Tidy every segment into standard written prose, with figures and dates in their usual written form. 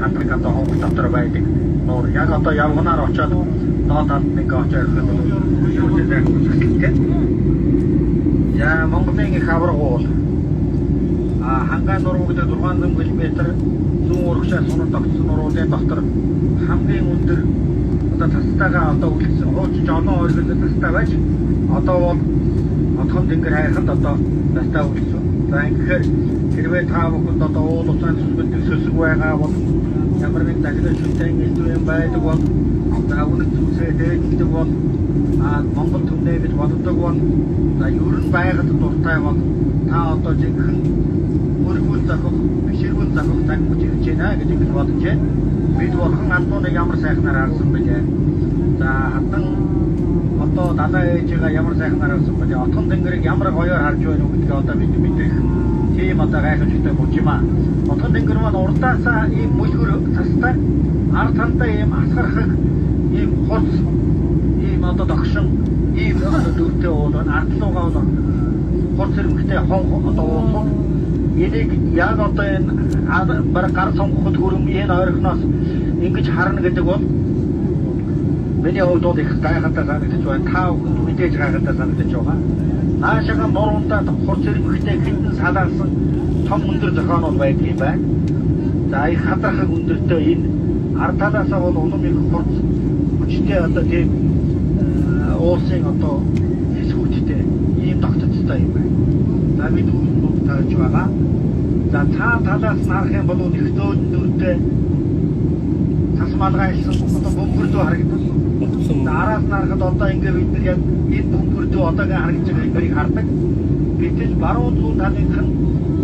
хатдаг одоо хонгол дотор байдаг нуур яг одоо явганаар очоод доод талд нэг очоод ирэхэд юу ч зэвсэлтэй. Яа Монголын их авраг уул хангаан нуруу гэдэг 600 км зүүн урагшаа сунар тогтсон нуруудын дотор хамгийн өндөр одоо тастайгаа одоо үлдсэн хуучин олон ойлголт тастай байж одоо бол отхон тэнгэр хайханд одоо тастай үлдсэн. За ингэхээр хэрвээ та бүхэнд одоо уул уцаан сүсгэл сөсөг байгаа бол ямар нэг дахиад шүтэн илтгэн байдаг бол за үнэт зүйлсээ дээддэг бол Монгол түмнээ гэж боддог бол за ер нь байгаад дуртай бол та одоо жинхэнэ өргөл захих биширгүүл захих цаг мөч ирж байна гэж ингэж бодож байна. Бид болхон андууныг ямар сайхнаар харсан бэлээ. За хатан одоо далай ээжигээ ямар сайхнаар харсан бэлээ. Отхон тэнгэрийг ямар гоёор харж байна уу гэдгийг одоо бид мэдэх. Тийм одоо гайхамшигтай мөч юм аа. Отхон тэнгэр маань урдаасаа ийм бүлгэр тастай ард талдаа ийм асгархаг ийм хурц ийм одоо догшин ийм дөрвтэй уул ардлуугаа бол хурц хэрэмхтэй хон одоо уул энийг яг одоо энэ бараг гар сонгоход хүрэн энэ ойрхоноос ингэж харна гэдэг бол миний хувьд бол их гайхалтай санагдаж байна. Та бүхэнд мэдээж гайхалтай санагдаж байгаа. Наашаага нуруундаа хурц хэрэмхтэй хинтэн салаалсан том өндөр зохион байдаг юм байна. За их хатархаг өндөртэй энэ ард талаасаа бол улам их хурц хүчтэй одоо тийм уулсын одоо хэсгүүчтэй ийм тогтцтой юм байна. За бид үүнд тааж байгаа. За цаа талаас нь харах юм бол их зөөлдөртэй цас малгайлсан одоо бөмбөрдөө харагдсан. Араас нь харахад одоо ингээд бид нар яг энэ бөмбөрдөө одоогийн харагдж байгаа юмыг хардаг. Гэтэл баруун зүүн талынх нь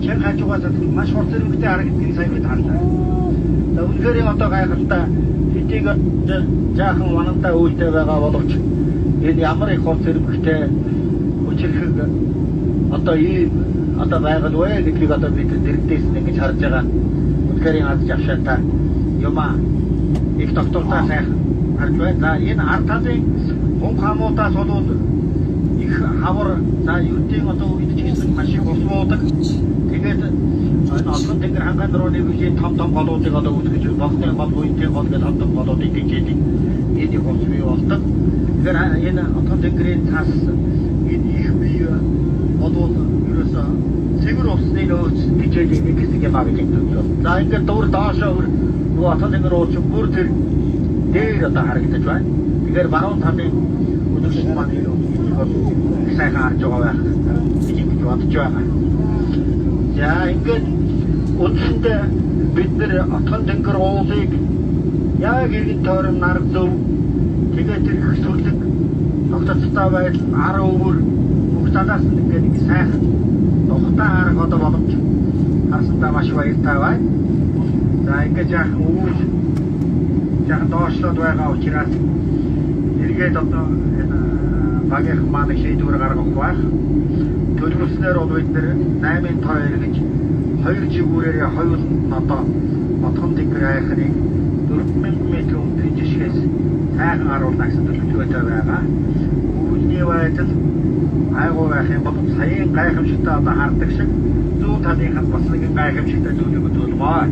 чин хажуугаас маш хурц зэрэгтэй харагдгийг сайн бид харлаа. За үнэхээр одоо гайхалтай хэдийг жаахан манантай үйлдэл байгаа боловч энэ ямар их хурц зэрэгтэй хүчрхэг одоо ийм одоо байгаад вэ гэдгийг одоо бид дэрэгдээс ингэж харж байгаа. Үнэхээр аз жаршаатай юм аа. Их доктортай сайхан харж байна. За энэ ард талын хүн хамуудаас бол их хавар за юудын одоо үед ч гэсэн маш их ус буудаг. Тэгээд олон тэнгэр хангаан рууны үеийн том голуудыг одоо үүсгэж болтой гол буйнтэй гол гэж том голуудыг дижээдэг. Энэ их ус бий болдог. Тэгэхээр энэ олон тэнгэрийн цаас энэ их бий болов ерөөсөө цэгэр усны нөөц дижээдэг нэг хэсэг юм аа гэж хэлдэг. За ингээд дуур доошоо нөгөө олон тэнгэр ууч бүр тэр дээр одоо харагдаж байна. Тэгэхээр баруун талын өдөршин маань сайхан харж байгаа байх гэж бодож байгаа. За ингээд үндсэндээ бид нэр отхон тэнгэр уулыг яг иргэн тойрон нар зөв тэгээд тэр их сүрлэг тогтцтой байдал ар өвөр бүх талаас нь ингээд нэг сайхан тухтай харах одоо боломж харсандаа маш баяртай байна. За ингээд яахан өвөр яахан доошлоод байгаа учраас эргээд одоо энэ багийнх маань шийдвэр гаргах байх. Төлөвлөснээр бол бид нэр 8-ын тоо эргэж 2 жигүүрээр хоёуланд нь одоо отхон тэнгэр хайхныг 4000 м өндрийн жишгээс сайхан харуулна гэсэн төлөвлөгөөтэй байгаа. Өвөлний байдал айгуу байх юм бол саяын гайхамшигтай одоо хардаг шиг зүүн талынханд бас нэг гайхамшигтай төлөвлөгөө төлмөө.